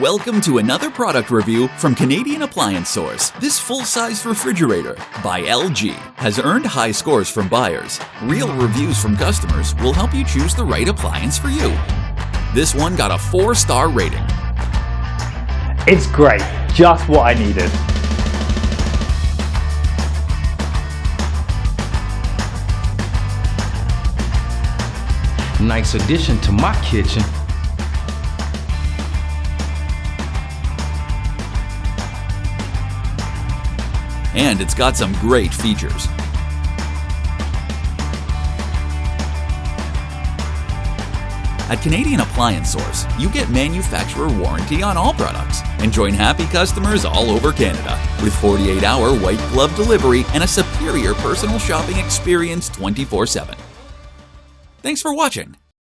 Welcome to another product review from Canadian Appliance Source. This full-size refrigerator by LG has earned high scores from buyers. Real reviews from customers will help you choose the right appliance for you. This one got a 4-star rating. It's great, just what I needed. Nice addition to my kitchen. And it's got some great features. At Canadian Appliance Source, you get manufacturer warranty on all products and join happy customers all over Canada with 48-hour white glove delivery and a superior personal shopping experience 24/7. Thanks for watching.